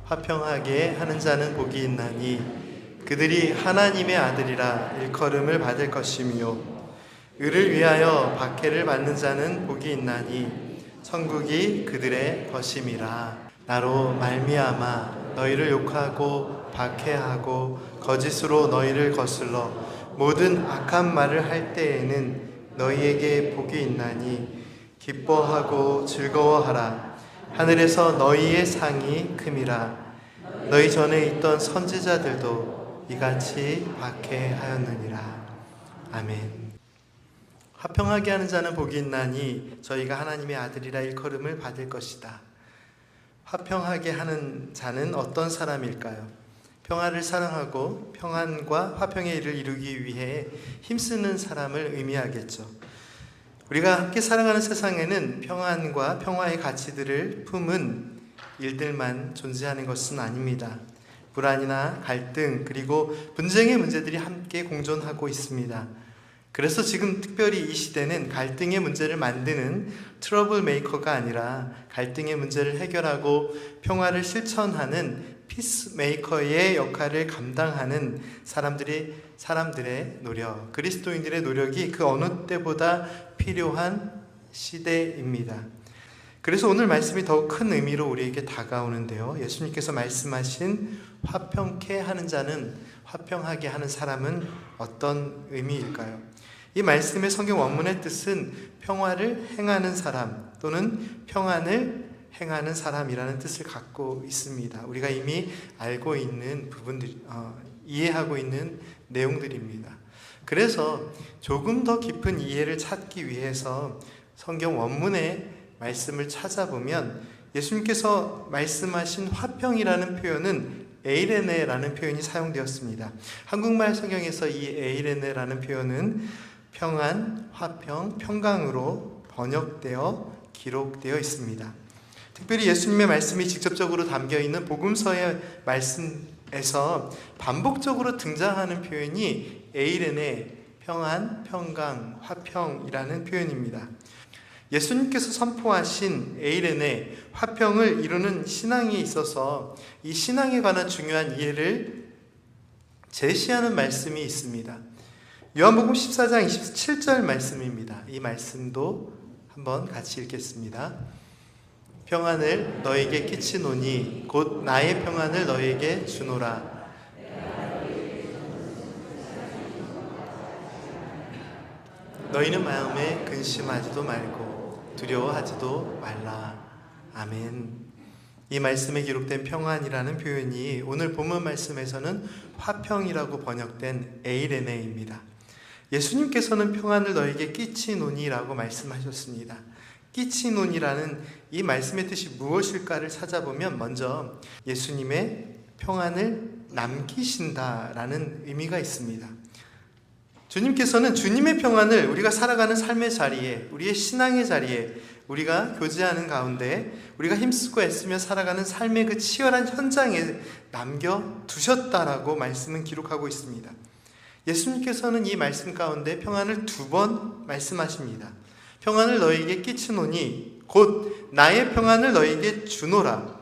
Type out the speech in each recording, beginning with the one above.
화평하게 하는 자는 복이 있나니 그들이 하나님의 아들이라 일컬음을 받을 것이며 의를 위하여 박해를 받는 자는 복이 있나니 천국이 그들의 것임이라. 나로 말미암아 너희를 욕하고 박해하고 거짓으로 너희를 거슬러 모든 악한 말을 할 때에는 너희에게 복이 있나니 기뻐하고 즐거워하라. 하늘에서 너희의 상이 큼이라. 너희 전에 있던 선지자들도 이같이 박해하였느니라. 아멘. 화평하게 하는 자는 복이 있나니 저희가 하나님의 아들이라 일컬음을 받을 것이다. 화평하게 하는 자는 어떤 사람일까요? 평화를 사랑하고 평안과 화평의 일을 이루기 위해 힘쓰는 사람을 의미하겠죠. 우리가 함께 살아가는 세상에는 평안과 평화의 가치들을 품은 일들만 존재하는 것은 아닙니다. 불안이나 갈등 그리고 분쟁의 문제들이 함께 공존하고 있습니다. 그래서 지금 특별히 이 시대는 갈등의 문제를 만드는 트러블 메이커가 아니라 갈등의 문제를 해결하고 평화를 실천하는 피스 메이커의 역할을 감당하는 사람들의 노력, 그리스도인들의 노력이 그 어느 때보다 필요한 시대입니다. 그래서 오늘 말씀이 더욱 큰 의미로 우리에게 다가오는데요. 예수님께서 말씀하신 화평케 하는 자는, 화평하게 하는 사람은 어떤 의미일까요? 이 말씀의 성경 원문의 뜻은 평화를 행하는 사람 또는 평안을 행하는 사람이라는 뜻을 갖고 있습니다. 우리가 이미 알고 있는 부분들, 이해하고 있는 내용들입니다. 그래서 조금 더 깊은 이해를 찾기 위해서 성경 원문의 말씀을 찾아보면 예수님께서 말씀하신 화평이라는 표현은 에이레네라는 표현이 사용되었습니다. 한국말 성경에서 이 에이레네라는 표현은 평안, 화평, 평강으로 번역되어 기록되어 있습니다. 특별히 예수님의 말씀이 직접적으로 담겨있는 복음서의 말씀에서 반복적으로 등장하는 표현이 에이레네, 평안, 평강, 화평이라는 표현입니다. 예수님께서 선포하신 에이레네, 화평을 이루는 신앙에 있어서 이 신앙에 관한 중요한 이해를 제시하는 말씀이 있습니다. 요한복음 14장 27절 말씀입니다. 이 말씀도 한번 같이 읽겠습니다. 평안을 너에게 끼치노니 곧 나의 평안을 너에게 주노라. 너희는 마음에 근심하지도 말고 두려워하지도 말라. 아멘. 이 말씀에 기록된 평안이라는 표현이 오늘 본문 말씀에서는 화평이라고 번역된 에이레네입니다. 예수님께서는 평안을 너에게 끼치노니라고 말씀하셨습니다. 끼치노니라는 이 말씀의 뜻이 무엇일까를 찾아보면 먼저 예수님의 평안을 남기신다라는 의미가 있습니다. 주님께서는 주님의 평안을 우리가 살아가는 삶의 자리에, 우리의 신앙의 자리에, 우리가 교제하는 가운데 우리가 힘쓰고 애쓰며 살아가는 삶의 그 치열한 현장에 남겨두셨다라고 말씀은 기록하고 있습니다. 예수님께서는 이 말씀 가운데 평안을 2번 말씀하십니다. 평안을 너에게 끼치노니 곧 나의 평안을 너에게 주노라.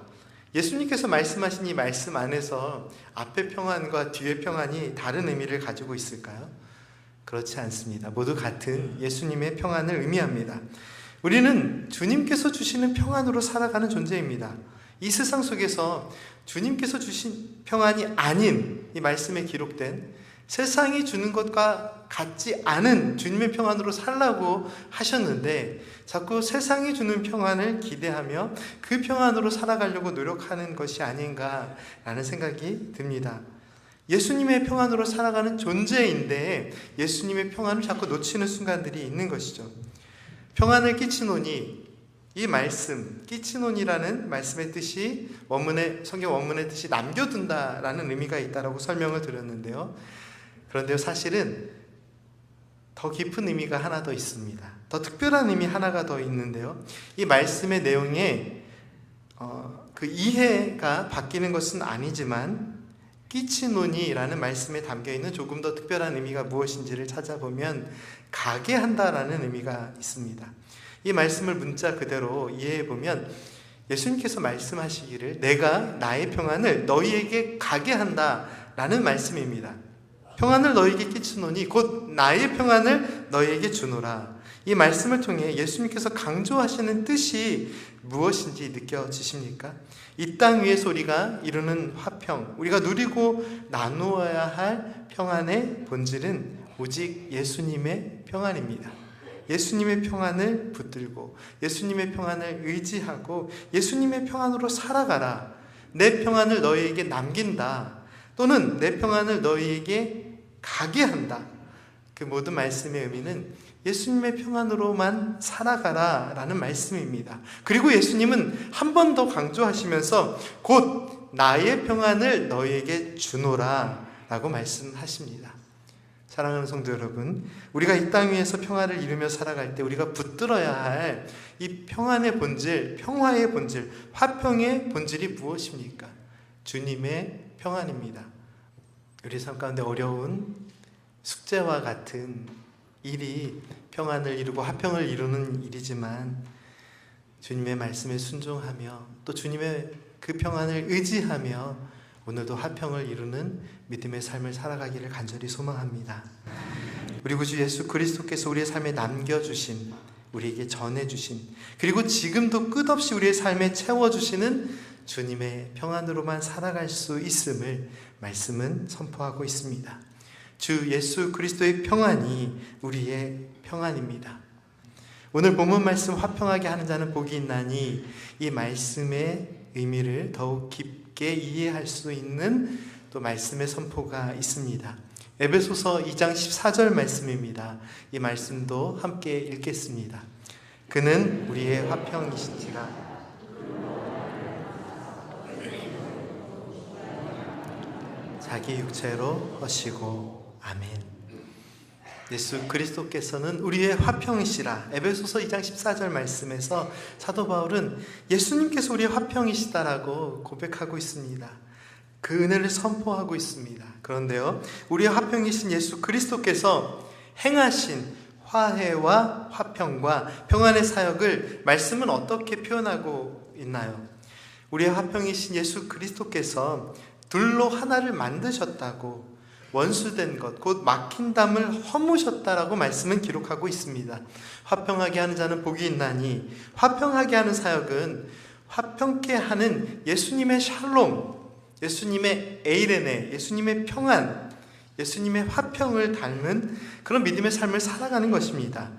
예수님께서 말씀하신 이 말씀 안에서 앞의 평안과 뒤의 평안이 다른 의미를 가지고 있을까요? 그렇지 않습니다. 모두 같은 예수님의 평안을 의미합니다. 우리는 주님께서 주시는 평안으로 살아가는 존재입니다. 이 세상 속에서 주님께서 주신 평안이 아닌 이 말씀에 기록된 세상이 주는 것과 같지 않은 주님의 평안으로 살라고 하셨는데 자꾸 세상이 주는 평안을 기대하며 그 평안으로 살아가려고 노력하는 것이 아닌가라는 생각이 듭니다. 예수님의 평안으로 살아가는 존재인데 예수님의 평안을 자꾸 놓치는 순간들이 있는 것이죠. 평안을 끼치노니, 이 말씀, 끼치노니라는 말씀의 뜻이 성경 원문의 뜻이 남겨둔다라는 의미가 있다라고 설명을 드렸는데요. 그런데 사실은 더 깊은 의미가 하나 더 있습니다. 더 특별한 의미 하나가 더 있는데요. 이 말씀의 내용에 그 이해가 바뀌는 것은 아니지만 끼치노니라는 말씀에 담겨있는 조금 더 특별한 의미가 무엇인지를 찾아보면 가게 한다라는 의미가 있습니다. 이 말씀을 문자 그대로 이해해보면 예수님께서 말씀하시기를 내가 나의 평안을 너희에게 가게 한다 라는 말씀입니다. 평안을 너희에게 끼치노니 곧 나의 평안을 너희에게 주노라. 이 말씀을 통해 예수님께서 강조하시는 뜻이 무엇인지 느껴지십니까? 이 땅 위에서 우리가 이루는 화평, 우리가 누리고 나누어야 할 평안의 본질은 오직 예수님의 평안입니다. 예수님의 평안을 붙들고 예수님의 평안을 의지하고 예수님의 평안으로 살아가라. 내 평안을 너희에게 남긴다. 또는 내 평안을 너희에게 가게 한다. 그 모든 말씀의 의미는 예수님의 평안으로만 살아가라 라는 말씀입니다. 그리고 예수님은 한 번 더 강조하시면서 곧 나의 평안을 너희에게 주노라 라고 말씀하십니다. 사랑하는 성도 여러분, 우리가 이 땅 위에서 평안을 이루며 살아갈 때 우리가 붙들어야 할 이 평안의 본질, 평화의 본질, 화평의 본질이 무엇입니까? 주님의 평안입니다. 우리 삶 가운데 어려운 숙제와 같은 일이 평안을 이루고 화평을 이루는 일이지만 주님의 말씀에 순종하며 또 주님의 그 평안을 의지하며 오늘도 화평을 이루는 믿음의 삶을 살아가기를 간절히 소망합니다. 우리 구주 예수 그리스도께서 우리의 삶에 남겨주신, 우리에게 전해주신, 그리고 지금도 끝없이 우리의 삶에 채워주시는 주님의 평안으로만 살아갈 수 있음을 말씀은 선포하고 있습니다. 주 예수 그리스도의 평안이 우리의 평안입니다. 오늘 본문 말씀 화평하게 하는 자는 복이 있나니 이 말씀의 의미를 더욱 깊게 이해할 수 있는 또 말씀의 선포가 있습니다. 에베소서 2장 14절 말씀입니다. 이 말씀도 함께 읽겠습니다. 그는 우리의 화평이신지라 자기 육체로 허시고 아멘. 예수 그리스도께서는 우리의 화평이시라. 에베소서 2장 14절 말씀에서 사도 바울은 예수님께서 우리의 화평이시다라고 고백하고 있습니다. 그 은혜를 선포하고 있습니다. 그런데요, 우리의 화평이신 예수 그리스도께서 행하신 화해와 화평과 평안의 사역을 말씀은 어떻게 표현하고 있나요? 우리의 화평이신 예수 그리스도께서 둘로 하나를 만드셨다고, 원수된 것, 곧 막힌 담을 허무셨다라고 말씀은 기록하고 있습니다. 화평하게 하는 자는 복이 있나니, 화평하게 하는 사역은 화평케 하는 예수님의 샬롬, 예수님의 에이레네, 예수님의 평안, 예수님의 화평을 닮은 그런 믿음의 삶을 살아가는 것입니다.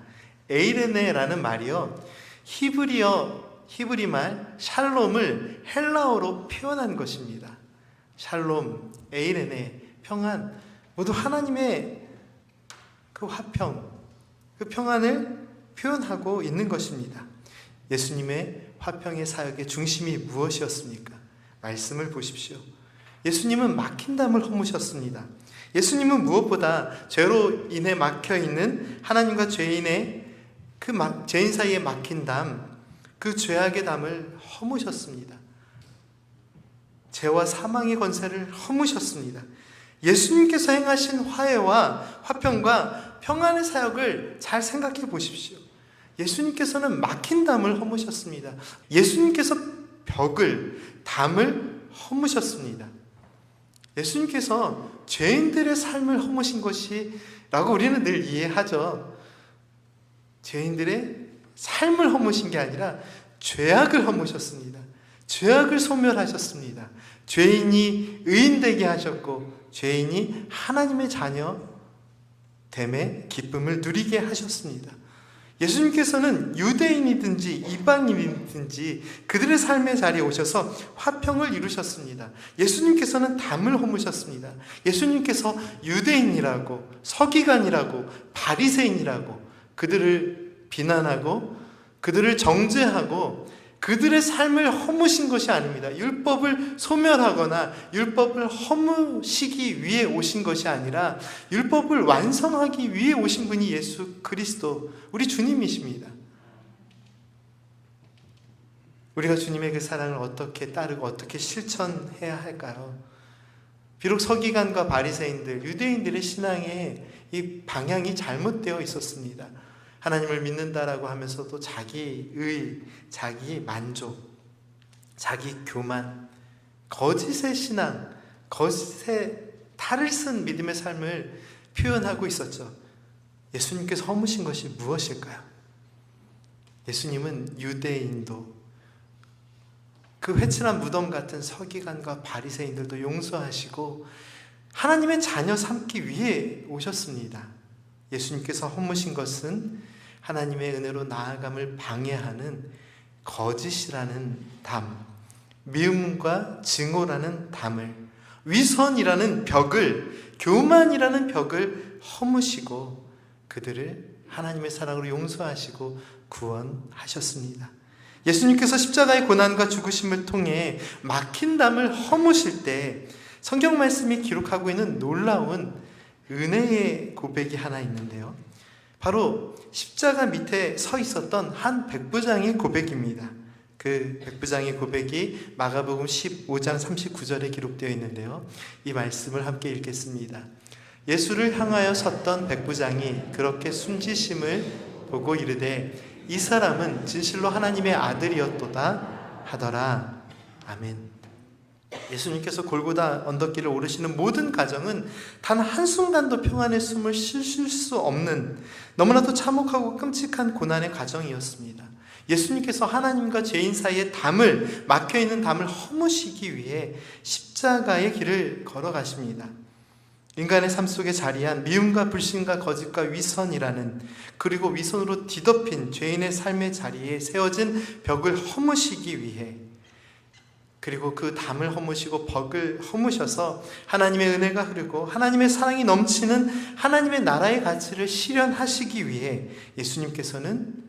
에이레네라는 말이요, 히브리말 샬롬을 헬라어로 표현한 것입니다. 샬롬, 에이레네, 평안, 모두 하나님의 그 화평, 그 평안을 표현하고 있는 것입니다. 예수님의 화평의 사역의 중심이 무엇이었습니까? 말씀을 보십시오. 예수님은 막힌 담을 허무셨습니다. 예수님은 무엇보다 죄로 인해 막혀있는 하나님과 죄인의 그 죄인 사이에 막힌 담, 그 죄악의 담을 허무셨습니다. 죄와 사망의 권세를 허무셨습니다. 예수님께서 행하신 화해와 화평과 평안의 사역을 잘 생각해 보십시오. 예수님께서는 막힌 담을 허무셨습니다. 예수님께서 담을 허무셨습니다. 예수님께서 죄인들의 삶을 허무신 것이라고 우리는 늘 이해하죠. 죄인들의 삶을 허무신 게 아니라 죄악을 허무셨습니다. 죄악을 소멸하셨습니다. 죄인이 의인되게 하셨고 죄인이 하나님의 자녀 됨의 기쁨을 누리게 하셨습니다. 예수님께서는 유대인이든지 이방인이든지 그들의 삶의 자리에 오셔서 화평을 이루셨습니다. 예수님께서는 담을 허무셨습니다. 예수님께서 유대인이라고, 서기관이라고, 바리새인이라고 그들을 비난하고 그들을 정죄하고 그들의 삶을 허무신 것이 아닙니다. 율법을 소멸하거나 율법을 허무시기 위해 오신 것이 아니라 율법을 완성하기 위해 오신 분이 예수 그리스도, 우리 주님이십니다. 우리가 주님의 그 사랑을 어떻게 따르고 어떻게 실천해야 할까요? 비록 서기관과 바리새인들, 유대인들의 신앙의 이 방향이 잘못되어 있었습니다. 하나님을 믿는다라고 하면서도 자기 만족, 자기 교만, 거짓의 신앙, 거짓의 탈을 쓴 믿음의 삶을 표현하고 있었죠. 예수님께서 허무신 것이 무엇일까요? 예수님은 유대인도, 그 회칠한 무덤 같은 서기관과 바리새인들도 용서하시고 하나님의 자녀 삼기 위해 오셨습니다. 예수님께서 허무신 것은 하나님의 은혜로 나아감을 방해하는 거짓이라는 담, 미움과 증오라는 담을, 위선이라는 벽을, 교만이라는 벽을 허무시고 그들을 하나님의 사랑으로 용서하시고 구원하셨습니다. 예수님께서 십자가의 고난과 죽으심을 통해 막힌 담을 허무실 때 성경 말씀이 기록하고 있는 놀라운 은혜의 고백이 하나 있는데요. 바로 십자가 밑에 서 있었던 한 백부장의 고백입니다. 그 백부장의 고백이 마가복음 15장 39절에 기록되어 있는데요. 이 말씀을 함께 읽겠습니다. 예수를 향하여 섰던 백부장이 그렇게 숨지심을 보고 이르되 이 사람은 진실로 하나님의 아들이었도다 하더라. 아멘. 예수님께서 골고다 언덕길을 오르시는 모든 과정은 단 한순간도 평안의 숨을 쉴 수 없는 너무나도 참혹하고 끔찍한 고난의 과정이었습니다. 예수님께서 하나님과 죄인 사이의 담을, 막혀있는 담을 허무시기 위해 십자가의 길을 걸어가십니다. 인간의 삶 속에 자리한 미움과 불신과 거짓과 위선이라는, 그리고 위선으로 뒤덮인 죄인의 삶의 자리에 세워진 벽을 허무시기 위해, 그리고 그 담을 허무시고 벽을 허무셔서 하나님의 은혜가 흐르고 하나님의 사랑이 넘치는 하나님의 나라의 가치를 실현하시기 위해 예수님께서는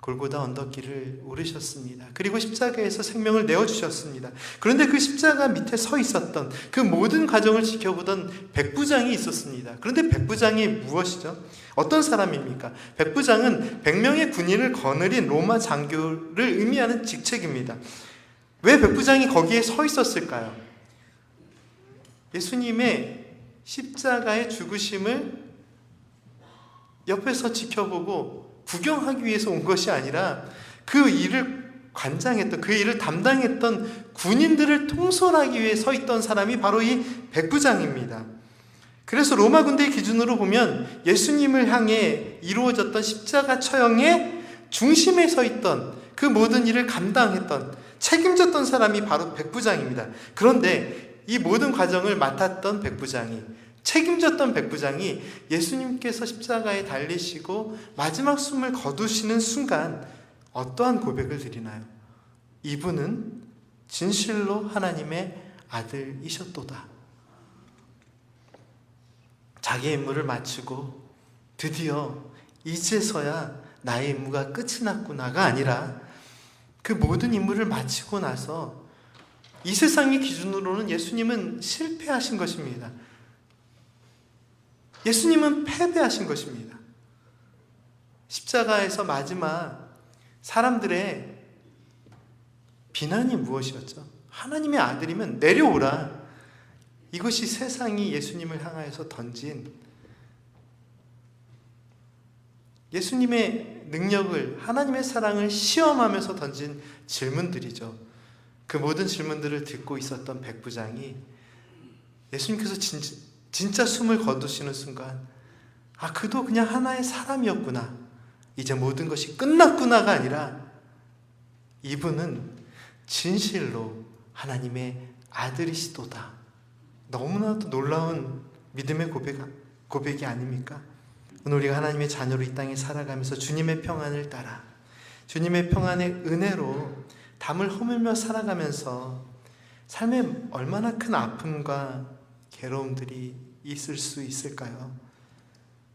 골고다 언덕길을 오르셨습니다. 그리고 십자가에서 생명을 내어주셨습니다. 그런데 그 십자가 밑에 서 있었던 그 모든 과정을 지켜보던 백부장이 있었습니다. 그런데 백부장이 무엇이죠? 어떤 사람입니까? 백부장은 100명의 군인을 거느린 로마 장교를 의미하는 직책입니다. 왜 백부장이 거기에 서 있었을까요? 예수님의 십자가의 죽으심을 옆에서 지켜보고 구경하기 위해서 온 것이 아니라 그 일을 관장했던, 그 일을 담당했던 군인들을 통솔하기 위해 서 있던 사람이 바로 이 백부장입니다. 그래서 로마 군대의 기준으로 보면 예수님을 향해 이루어졌던 십자가 처형의 중심에 서 있던, 그 모든 일을 감당했던, 책임졌던 사람이 바로 백부장입니다. 그런데 이 모든 과정을 맡았던 백부장이, 책임졌던 백부장이 예수님께서 십자가에 달리시고 마지막 숨을 거두시는 순간 어떠한 고백을 드리나요? 이분은 진실로 하나님의 아들이셨도다. 자기의 임무를 마치고 드디어 이제서야 나의 임무가 끝이 났구나가 아니라 그 모든 임무를 마치고 나서 이 세상의 기준으로는 예수님은 실패하신 것입니다. 예수님은 패배하신 것입니다. 십자가에서 마지막 사람들의 비난이 무엇이었죠? 하나님의 아들이면 내려오라. 이것이 세상이 예수님을 향하여서 던진, 예수님의 능력을, 하나님의 사랑을 시험하면서 던진 질문들이죠. 그 모든 질문들을 듣고 있었던 백부장이 예수님께서 진짜 숨을 거두시는 순간, 아, 그도 그냥 하나의 사람이었구나, 이제 모든 것이 끝났구나가 아니라 이분은 진실로 하나님의 아들이시도다. 너무나도 놀라운 믿음의 고백이 아닙니까? 오늘 우리가 하나님의 자녀로 이 땅에 살아가면서 주님의 평안을 따라, 주님의 평안의 은혜로 담을 허물며 살아가면서 삶에 얼마나 큰 아픔과 괴로움들이 있을 수 있을까요?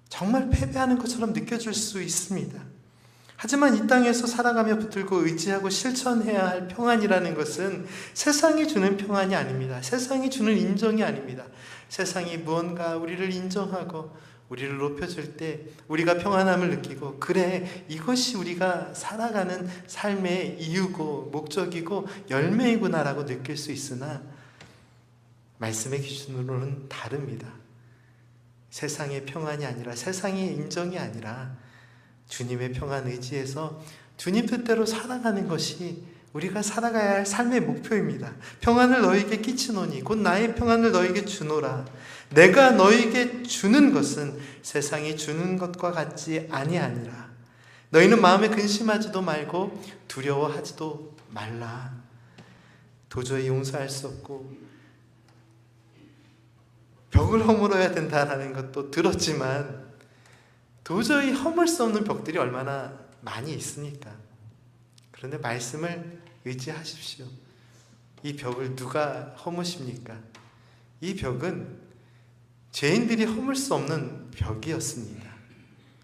정말 패배하는 것처럼 느껴질 수 있습니다. 하지만 이 땅에서 살아가며 붙들고 의지하고 실천해야 할 평안이라는 것은 세상이 주는 평안이 아닙니다. 세상이 주는 인정이 아닙니다. 세상이 무언가 우리를 인정하고 우리를 높여줄 때 우리가 평안함을 느끼고, 그래, 이것이 우리가 살아가는 삶의 이유고 목적이고 열매이구나라고 느낄 수 있으나 말씀의 기준으로는 다릅니다. 세상의 평안이 아니라, 세상의 인정이 아니라 주님의 평안 의지에서 주님 뜻대로 살아가는 것이 우리가 살아가야 할 삶의 목표입니다. 평안을 너희에게 끼치노니 곧 나의 평안을 너희에게 주노라. 내가 너희에게 주는 것은 세상이 주는 것과 같지 아니하니라. 너희는 마음에 근심하지도 말고 두려워하지도 말라. 도저히 용서할 수 없고 벽을 허물어야 된다라는 것도 들었지만 도저히 허물 수 없는 벽들이 얼마나 많이 있으니까. 그런데 말씀을 의지하십시오. 이 벽을 누가 허무십니까? 이 벽은 죄인들이 허물 수 없는 벽이었습니다.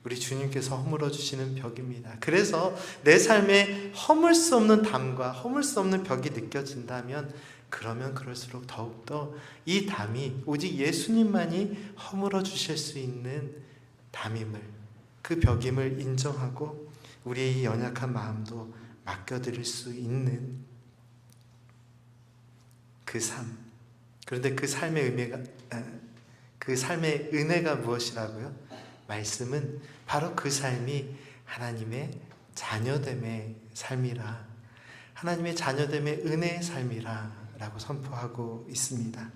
우리 주님께서 허물어 주시는 벽입니다. 그래서 내 삶에 허물 수 없는 담과 허물 수 없는 벽이 느껴진다면 그러면 그럴수록 더욱더 이 담이 오직 예수님만이 허물어 주실 수 있는 담임을, 그 벽임을 인정하고 우리의 이 연약한 마음도 맡겨드릴 수 있는 그 삶. 그런데 그 삶의 은혜가 무엇이라고요? 말씀은 바로 그 삶이 하나님의 자녀됨의 삶이라, 하나님의 자녀됨의 은혜의 삶이라 라고 선포하고 있습니다.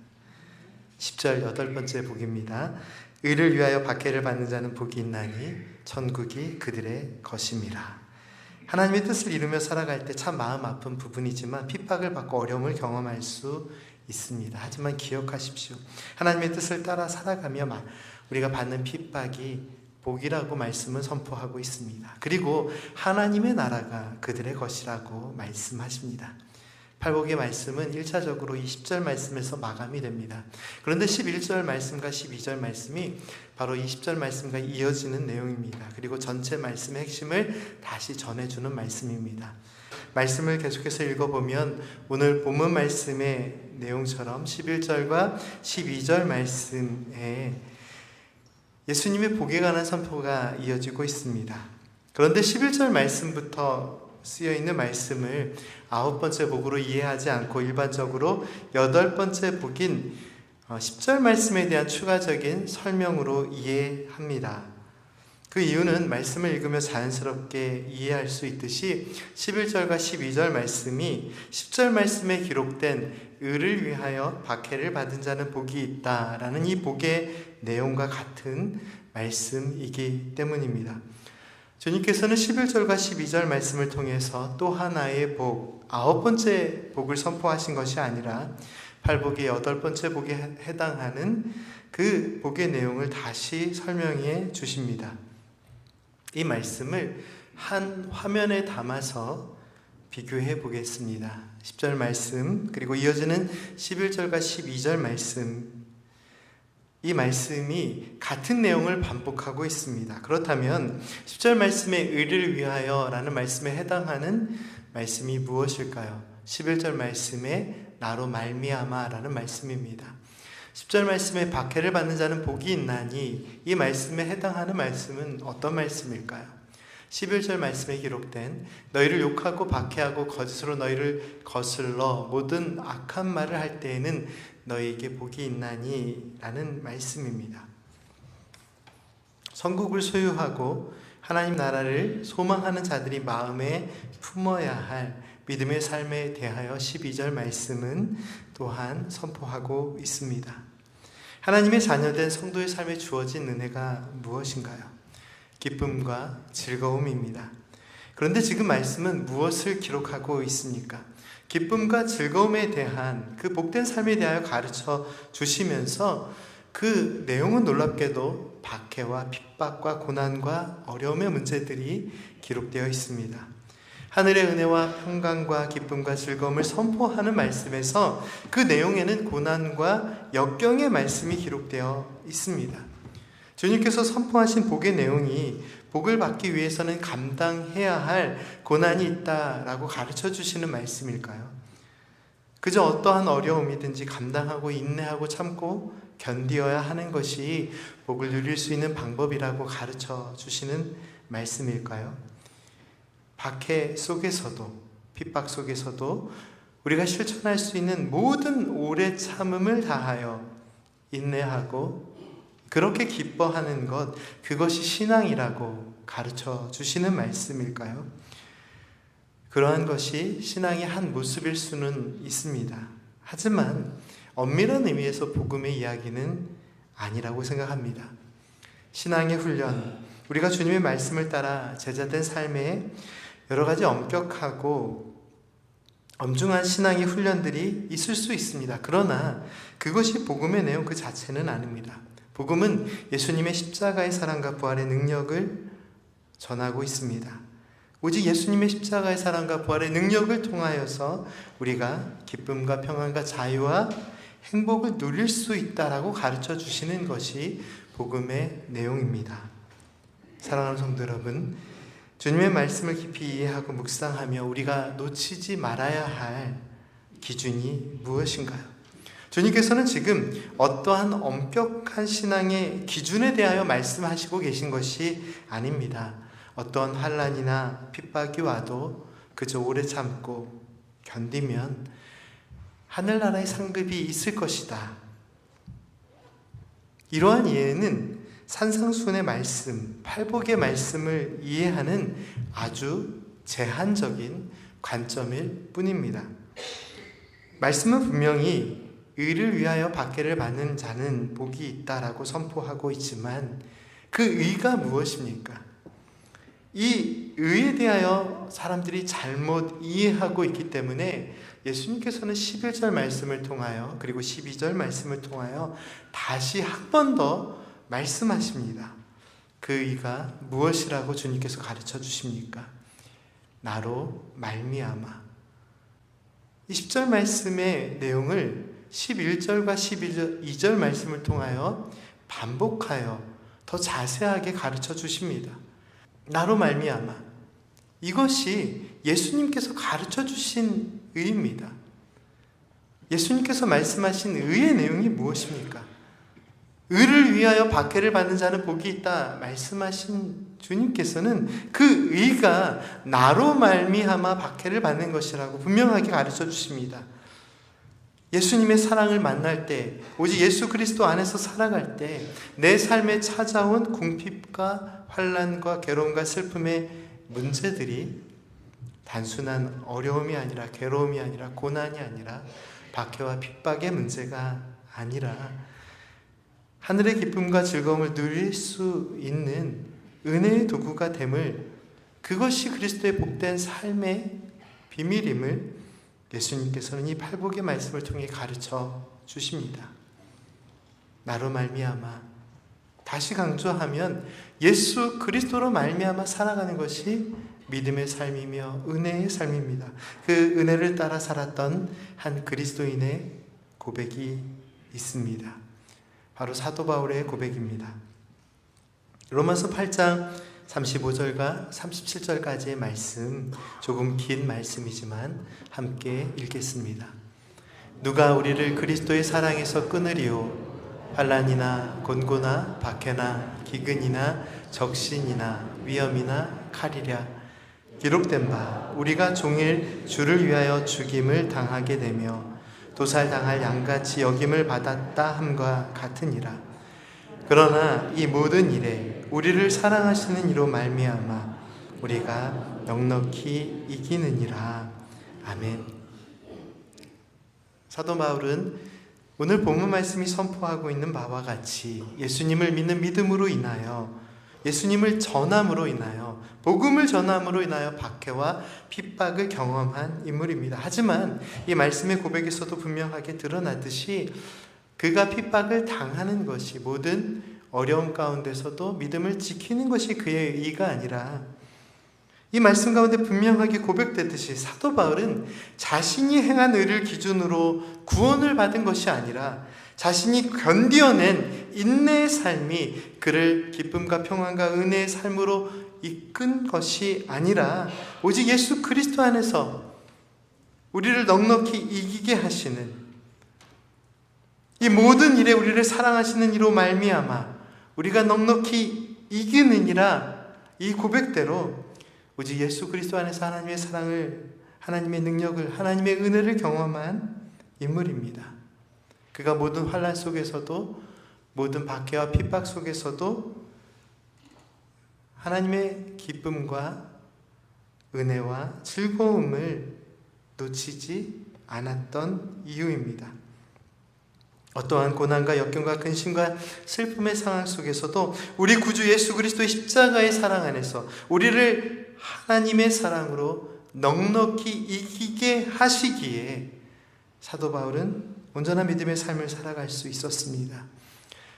10절 8번째 복입니다. 의를 위하여 박해를 받는 자는 복이 있나니 천국이 그들의 것임이라. 하나님의 뜻을 이루며 살아갈 때 참 마음 아픈 부분이지만 핍박을 받고 어려움을 경험할 수 있습니다. 하지만 기억하십시오. 하나님의 뜻을 따라 살아가며 우리가 받는 핍박이 복이라고 말씀을 선포하고 있습니다. 그리고 하나님의 나라가 그들의 것이라고 말씀하십니다. 팔복의 말씀은 1차적으로 이 10절 말씀에서 마감이 됩니다. 그런데 11절 말씀과 12절 말씀이 바로 이 10절 말씀과 이어지는 내용입니다. 그리고 전체 말씀의 핵심을 다시 전해주는 말씀입니다. 말씀을 계속해서 읽어보면 오늘 본문 말씀의 내용처럼 11절과 12절 말씀에 예수님의 복에 관한 선포가 이어지고 있습니다. 그런데 11절 말씀부터 쓰여있는 말씀을 9번째 복으로 이해하지 않고 일반적으로 8번째 복인 10절 말씀에 대한 추가적인 설명으로 이해합니다. 그 이유는 말씀을 읽으며 자연스럽게 이해할 수 있듯이 11절과 12절 말씀이 10절 말씀에 기록된 의를 위하여 박해를 받은 자는 복이 있다라는 이 복의 내용과 같은 말씀이기 때문입니다. 주님께서는 11절과 12절 말씀을 통해서 또 하나의 복, 9번째 복을 선포하신 것이 아니라 팔복의 8번째 복에 해당하는 그 복의 내용을 다시 설명해 주십니다. 이 말씀을 한 화면에 담아서 비교해 보겠습니다. 10절 말씀 그리고 이어지는 11절과 12절 말씀, 이 말씀이 같은 내용을 반복하고 있습니다. 그렇다면 10절 말씀의 의를 위하여 라는 말씀에 해당하는 말씀이 무엇일까요? 11절 말씀에 나로 말미암아 라는 말씀입니다. 10절 말씀에 박해를 받는 자는 복이 있나니 이 말씀에 해당하는 말씀은 어떤 말씀일까요? 11절 말씀에 기록된 너희를 욕하고 박해하고 거짓으로 너희를 거슬러 모든 악한 말을 할 때에는 너희에게 복이 있나니 라는 말씀입니다. 천국을 소유하고 하나님 나라를 소망하는 자들이 마음에 품어야 할 믿음의 삶에 대하여 12절 말씀은 또한 선포하고 있습니다. 하나님의 자녀된 성도의 삶에 주어진 은혜가 무엇인가요? 기쁨과 즐거움입니다. 그런데 지금 말씀은 무엇을 기록하고 있습니까? 기쁨과 즐거움에 대한 그 복된 삶에 대하여 가르쳐 주시면서 그 내용은 놀랍게도 박해와 핍박과 고난과 어려움의 문제들이 기록되어 있습니다. 하늘의 은혜와 평강과 기쁨과 즐거움을 선포하는 말씀에서 그 내용에는 고난과 역경의 말씀이 기록되어 있습니다. 주님께서 선포하신 복의 내용이 복을 받기 위해서는 감당해야 할 고난이 있다라고 가르쳐 주시는 말씀일까요? 그저 어떠한 어려움이든지 감당하고 인내하고 참고 견디어야 하는 것이 복을 누릴 수 있는 방법이라고 가르쳐 주시는 말씀일까요? 박해 속에서도, 핍박 속에서도 우리가 실천할 수 있는 모든 오래 참음을 다하여 인내하고 그렇게 기뻐하는 것, 그것이 신앙이라고 가르쳐 주시는 말씀일까요? 그러한 것이 신앙의 한 모습일 수는 있습니다. 하지만 엄밀한 의미에서 복음의 이야기는 아니라고 생각합니다. 신앙의 훈련, 우리가 주님의 말씀을 따라 제자된 삶에 여러 가지 엄격하고 엄중한 신앙의 훈련들이 있을 수 있습니다. 그러나 그것이 복음의 내용 그 자체는 아닙니다. 복음은 예수님의 십자가의 사랑과 부활의 능력을 전하고 있습니다. 오직 예수님의 십자가의 사랑과 부활의 능력을 통하여서 우리가 기쁨과 평안과 자유와 행복을 누릴 수 있다라고 가르쳐 주시는 것이 복음의 내용입니다. 사랑하는 성도 여러분, 주님의 말씀을 깊이 이해하고 묵상하며 우리가 놓치지 말아야 할 기준이 무엇인가요? 주님께서는 지금 어떠한 엄격한 신앙의 기준에 대하여 말씀하시고 계신 것이 아닙니다. 어떤 환난이나 핍박이 와도 그저 오래 참고 견디면 하늘나라의 상급이 있을 것이다. 이러한 이해는 산상수훈의 말씀, 팔복의 말씀을 이해하는 아주 제한적인 관점일 뿐입니다. 말씀은 분명히 의를 위하여 박해를 받는 자는 복이 있다라고 선포하고 있지만 그 의가 무엇입니까? 이 의에 대하여 사람들이 잘못 이해하고 있기 때문에 예수님께서는 11절 말씀을 통하여 그리고 12절 말씀을 통하여 다시 한 번 더 말씀하십니다. 그 의가 무엇이라고 주님께서 가르쳐 주십니까? 나로 말미암아. 이 10절 말씀의 내용을 11절과 12절 말씀을 통하여 반복하여 더 자세하게 가르쳐 주십니다. 나로 말미암아. 이것이 예수님께서 가르쳐 주신 의입니다. 예수님께서 말씀하신 의의 내용이 무엇입니까? 의를 위하여 박해를 받는 자는 복이 있다 말씀하신 주님께서는 그 의가 나로 말미암아 박해를 받는 것이라고 분명하게 가르쳐 주십니다. 예수님의 사랑을 만날 때, 오직 예수 그리스도 안에서 살아갈 때 내 삶에 찾아온 궁핍과 환난과 괴로움과 슬픔의 문제들이 단순한 어려움이 아니라 괴로움이 아니라 고난이 아니라 박해와 핍박의 문제가 아니라 하늘의 기쁨과 즐거움을 누릴 수 있는 은혜의 도구가 됨을, 그것이 그리스도의 복된 삶의 비밀임을 예수님께서는 이 팔복의 말씀을 통해 가르쳐 주십니다. 나로 말미암아. 다시 강조하면 예수 그리스도로 말미암아 살아가는 것이 믿음의 삶이며 은혜의 삶입니다. 그 은혜를 따라 살았던 한 그리스도인의 고백이 있습니다. 바로 사도 바울의 고백입니다. 로마서 8장 35절과 37절까지의 말씀, 조금 긴 말씀이지만 함께 읽겠습니다. 누가 우리를 그리스도의 사랑에서 끊으리요? 환난이나 곤고나 박해나 기근이나 적신이나 위험이나 칼이랴. 기록된 바 우리가 종일 주를 위하여 죽임을 당하게 되며 도살당할 양같이 여김을 받았다 함과 같으니라. 그러나 이 모든 일에 우리를 사랑하시는 이로 말미암아 우리가 넉넉히 이기느니라. 아멘. 사도 바울은 오늘 본문 말씀이 선포하고 있는 바와 같이 예수님을 믿는 믿음으로 인하여, 예수님을 전함으로 인하여, 복음을 전함으로 인하여 박해와 핍박을 경험한 인물입니다. 하지만 이 말씀의 고백에서도 분명하게 드러나듯이 그가 핍박을 당하는 것이, 모든 어려움 가운데서도 믿음을 지키는 것이 그의 의가 아니라, 이 말씀 가운데 분명하게 고백되듯이 사도 바울은 자신이 행한 의를 기준으로 구원을 받은 것이 아니라 자신이 견디어낸 인내의 삶이 그를 기쁨과 평안과 은혜의 삶으로 이끈 것이 아니라 오직 예수 그리스도 안에서 우리를 넉넉히 이기게 하시는, 이 모든 일에 우리를 사랑하시는 이로 말미암아 우리가 넉넉히 이기느니라, 이 고백대로 오직 예수 그리스도 안에서 하나님의 사랑을, 하나님의 능력을, 하나님의 은혜를 경험한 인물입니다. 그가 모든 환난 속에서도, 모든 박해와 핍박 속에서도 하나님의 기쁨과 은혜와 즐거움을 놓치지 않았던 이유입니다. 어떠한 고난과 역경과 근심과 슬픔의 상황 속에서도 우리 구주 예수 그리스도의 십자가의 사랑 안에서 우리를 하나님의 사랑으로 넉넉히 이기게 하시기에 사도 바울은 온전한 믿음의 삶을 살아갈 수 있었습니다.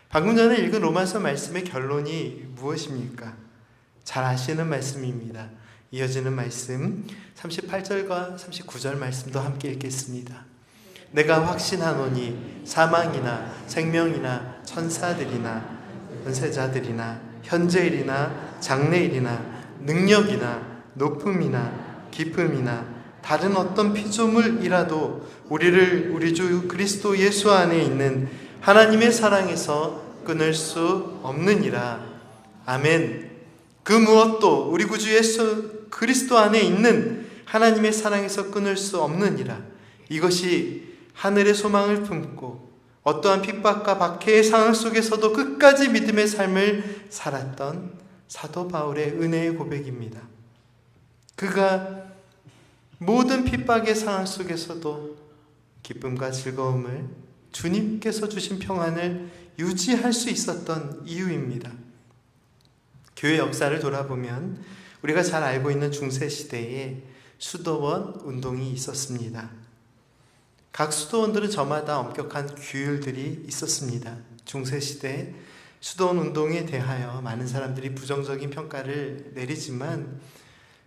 방금 전에 읽은 로마서 말씀의 결론이 무엇입니까? 잘 아시는 말씀입니다. 이어지는 말씀 38절과 39절 말씀도 함께 읽겠습니다. 내가 확신하노니 사망이나 생명이나 천사들이나 권세자들이나 현재일이나 장래일이나 능력이나 높음이나 깊음이나 다른 어떤 피조물이라도 우리를 우리 주 그리스도 예수 안에 있는 하나님의 사랑에서 끊을 수 없느니라. 아멘. 그 무엇도 우리 구주 예수 그리스도 안에 있는 하나님의 사랑에서 끊을 수 없느니라. 이것이 하늘의 소망을 품고 어떠한 핍박과 박해의 상황 속에서도 끝까지 믿음의 삶을 살았던 사도 바울의 은혜의 고백입니다. 그가 모든 핍박의 상황 속에서도 기쁨과 즐거움을 주님께서 주신 평안을 유지할 수 있었던 이유입니다. 교회 역사를 돌아보면 우리가 잘 알고 있는 중세시대에 수도원 운동이 있었습니다. 각 수도원들은 저마다 엄격한 규율들이 있었습니다. 중세시대 수도원 운동에 대하여 많은 사람들이 부정적인 평가를 내리지만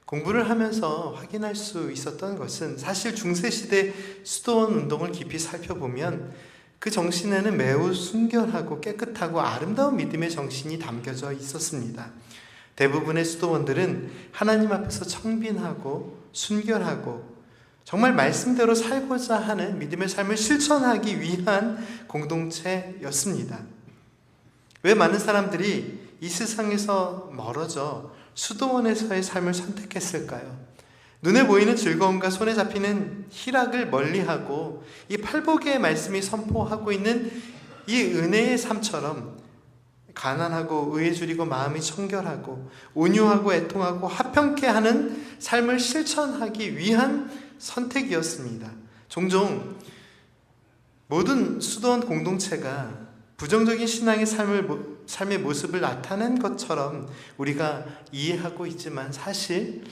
공부를 하면서 확인할 수 있었던 것은 사실 중세시대 수도원 운동을 깊이 살펴보면 그 정신에는 매우 순결하고 깨끗하고 아름다운 믿음의 정신이 담겨져 있었습니다. 대부분의 수도원들은 하나님 앞에서 청빈하고 순결하고 정말 말씀대로 살고자 하는 믿음의 삶을 실천하기 위한 공동체였습니다. 왜 많은 사람들이 이 세상에서 멀어져 수도원에서의 삶을 선택했을까요? 눈에 보이는 즐거움과 손에 잡히는 희락을 멀리하고 이 팔복의 말씀이 선포하고 있는 이 은혜의 삶처럼 가난하고 의에 줄이고 마음이 청결하고 온유하고 애통하고 화평케 하는 삶을 실천하기 위한 선택이었습니다. 종종 모든 수도원 공동체가 부정적인 신앙의 삶의 모습을 나타낸 것처럼 우리가 이해하고 있지만 사실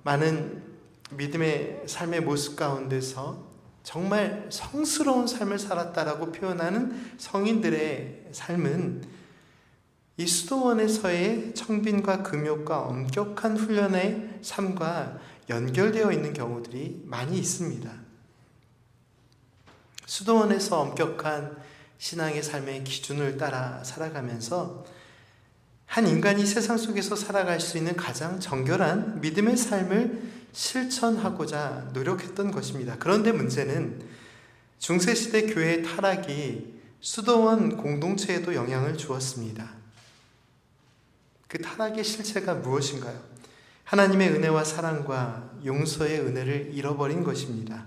많은 믿음의 삶의 모습 가운데서 정말 성스러운 삶을 살았다라고 표현하는 성인들의 삶은 이 수도원에서의 청빈과 금욕과 엄격한 훈련의 삶과 연결되어 있는 경우들이 많이 있습니다. 수도원에서 엄격한 신앙의 삶의 기준을 따라 살아가면서 한 인간이 세상 속에서 살아갈 수 있는 가장 정결한 믿음의 삶을 실천하고자 노력했던 것입니다. 그런데 문제는 중세시대 교회의 타락이 수도원 공동체에도 영향을 주었습니다. 그 타락의 실체가 무엇인가요? 하나님의 은혜와 사랑과 용서의 은혜를 잃어버린 것입니다.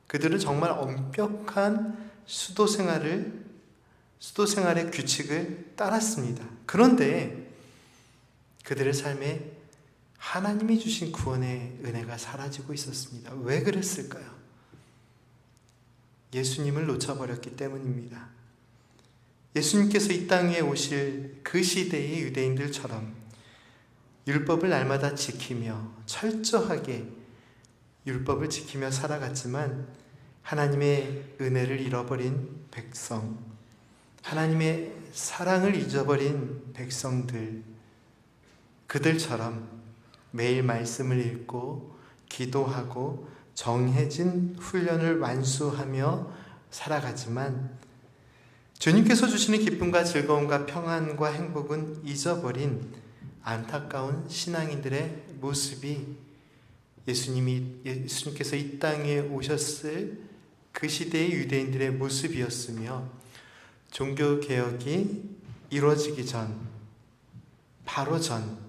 그들은 정말 엄격한 수도 생활의 규칙을 따랐습니다. 그런데 그들의 삶에 하나님이 주신 구원의 은혜가 사라지고 있었습니다. 왜 그랬을까요? 예수님을 놓쳐버렸기 때문입니다. 예수님께서 이 땅에 오실 그 시대의 유대인들처럼 율법을 날마다 지키며 철저하게 율법을 지키며 살아갔지만 하나님의 은혜를 잃어버린 백성, 하나님의 사랑을 잊어버린 백성들, 그들처럼 매일 말씀을 읽고 기도하고 정해진 훈련을 완수하며 살아가지만 주님께서 주시는 기쁨과 즐거움과 평안과 행복은 잊어버린 안타까운 신앙인들의 모습이 예수님께서 이 땅에 오셨을 그 시대의 유대인들의 모습이었으며 종교개혁이 이루어지기 전, 바로 전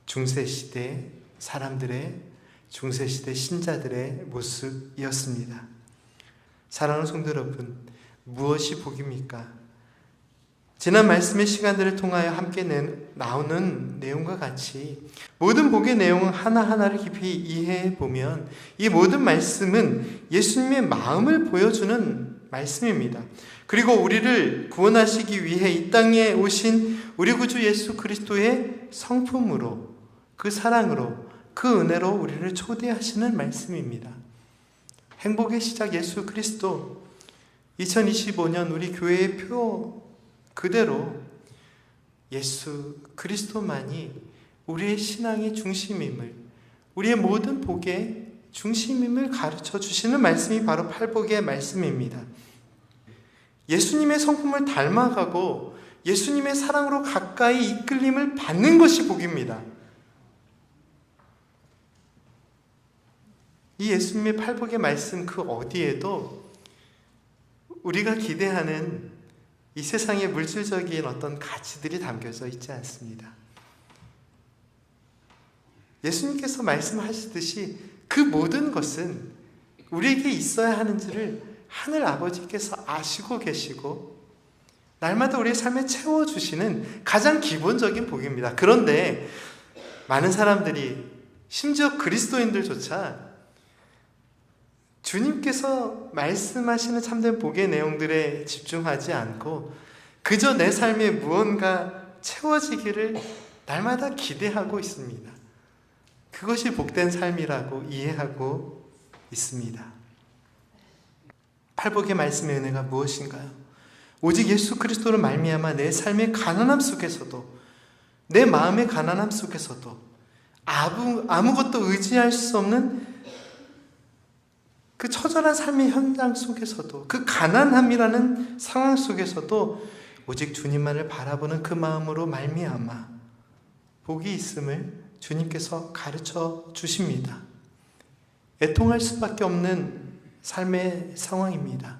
중세시대 사람들의, 중세시대 신자들의 모습이었습니다. 사랑하는 성도 여러분, 무엇이 복입니까? 지난 말씀의 시간들을 통하여 함께 나오는 내용과 같이 모든 복의 내용은 하나하나를 깊이 이해해 보면 이 모든 말씀은 예수님의 마음을 보여주는 말씀입니다. 그리고 우리를 구원하시기 위해 이 땅에 오신 우리 구주 예수 그리스도의 성품으로, 그 사랑으로, 그 은혜로 우리를 초대하시는 말씀입니다. 행복의 시작 예수 그리스도, 2025년 우리 교회의 표 그대로 예수 그리스도만이 우리의 신앙의 중심임을, 우리의 모든 복의 중심임을 가르쳐 주시는 말씀이 바로 팔복의 말씀입니다. 예수님의 성품을 닮아가고 예수님의 사랑으로 가까이 이끌림을 받는 것이 복입니다. 이 예수님의 팔복의 말씀 그 어디에도 우리가 기대하는 이 세상의 물질적인 어떤 가치들이 담겨져 있지 않습니다. 예수님께서 말씀하시듯이 그 모든 것은 우리에게 있어야 하는지를 하늘 아버지께서 아시고 계시고 날마다 우리의 삶에 채워주시는 가장 기본적인 복입니다. 그런데 많은 사람들이, 심지어 그리스도인들조차 주님께서 말씀하시는 참된 복의 내용들에 집중하지 않고 그저 내 삶에 무언가 채워지기를 날마다 기대하고 있습니다. 그것이 복된 삶이라고 이해하고 있습니다. 팔복의 말씀의 은혜가 무엇인가요? 오직 예수 그리스도를 말미암아 내 삶의 가난함 속에서도, 내 마음의 가난함 속에서도, 아무것도 의지할 수 없는 그 처절한 삶의 현장 속에서도, 그 가난함이라는 상황 속에서도 오직 주님만을 바라보는 그 마음으로 말미암아 복이 있음을 주님께서 가르쳐 주십니다. 애통할 수밖에 없는 삶의 상황입니다.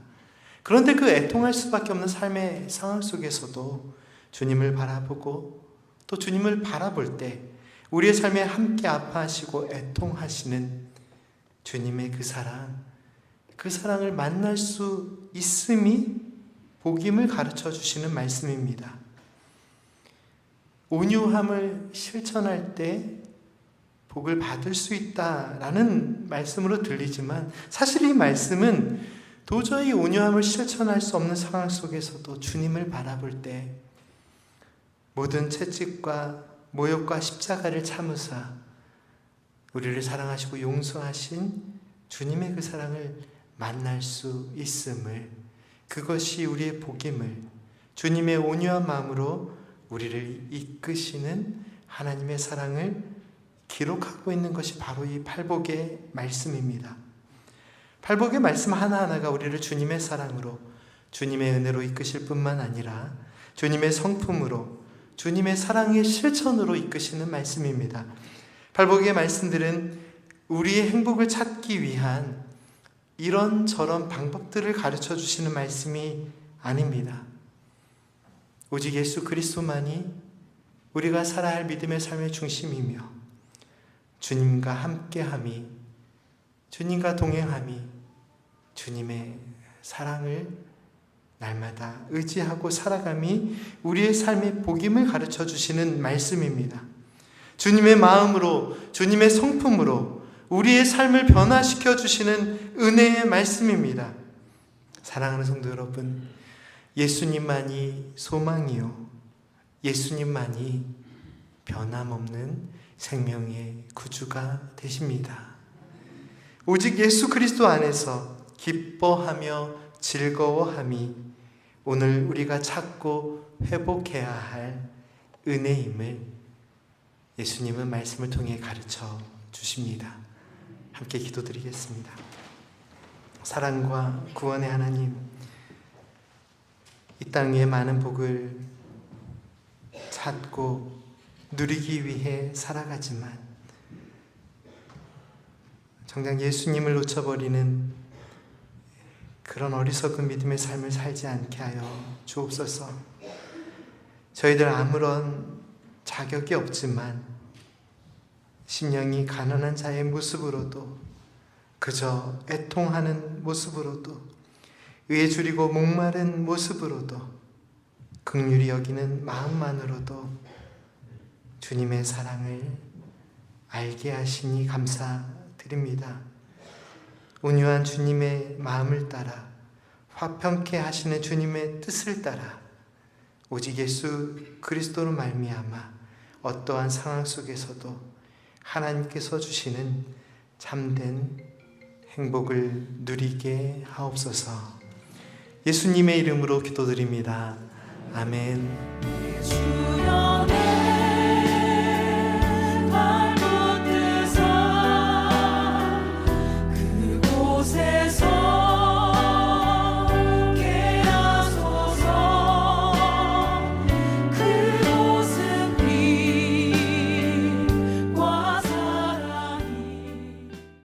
그런데 그 애통할 수밖에 없는 삶의 상황 속에서도 주님을 바라보고 또 주님을 바라볼 때 우리의 삶에 함께 아파하시고 애통하시는 주님의 그 사랑을 만날 수 있음이 복임을 가르쳐 주시는 말씀입니다. 온유함을 실천할 때 복을 받을 수 있다라는 말씀으로 들리지만 사실 이 말씀은 도저히 온유함을 실천할 수 없는 상황 속에서도 주님을 바라볼 때 모든 채찍과 모욕과 십자가를 참으사 우리를 사랑하시고 용서하신 주님의 그 사랑을 만날 수 있음을, 그것이 우리의 복임을, 주님의 온유한 마음으로 우리를 이끄시는 하나님의 사랑을 기록하고 있는 것이 바로 이 팔복의 말씀입니다. 팔복의 말씀 하나하나가 우리를 주님의 사랑으로, 주님의 은혜로 이끄실 뿐만 아니라 주님의 성품으로, 주님의 사랑의 실천으로 이끄시는 말씀입니다. 팔복의 말씀들은 우리의 행복을 찾기 위한 이런저런 방법들을 가르쳐 주시는 말씀이 아닙니다. 오직 예수 그리스도만이 우리가 살아야 할 믿음의 삶의 중심이며 주님과 함께함이, 주님과 동행함이, 주님의 사랑을 날마다 의지하고 살아감이 우리의 삶의 복임을 가르쳐 주시는 말씀입니다. 주님의 마음으로, 주님의 성품으로 우리의 삶을 변화시켜 주시는 은혜의 말씀입니다. 사랑하는 성도 여러분, 예수님만이 소망이요, 예수님만이 변함없는 생명의 구주가 되십니다. 오직 예수 그리스도 안에서 기뻐하며 즐거워함이 오늘 우리가 찾고 회복해야 할 은혜임을 예수님은 말씀을 통해 가르쳐 주십니다. 함께 기도드리겠습니다. 사랑과 구원의 하나님, 이 땅에 많은 복을 찾고 누리기 위해 살아가지만 정작 예수님을 놓쳐버리는 그런 어리석은 믿음의 삶을 살지 않게 하여 주옵소서. 저희들 아무런 자격이 없지만 심령이 가난한 자의 모습으로도, 그저 애통하는 모습으로도, 의에 줄이고 목마른 모습으로도 긍휼히 여기는 마음만으로도 주님의 사랑을 알게 하시니 감사드립니다. 온유한 주님의 마음을 따라 화평케 하시는 주님의 뜻을 따라 오직 예수 그리스도로 말미암아 어떠한 상황 속에서도 하나님께서 주시는 참된 행복을 누리게 하옵소서. 예수님의 이름으로 기도드립니다. 아멘.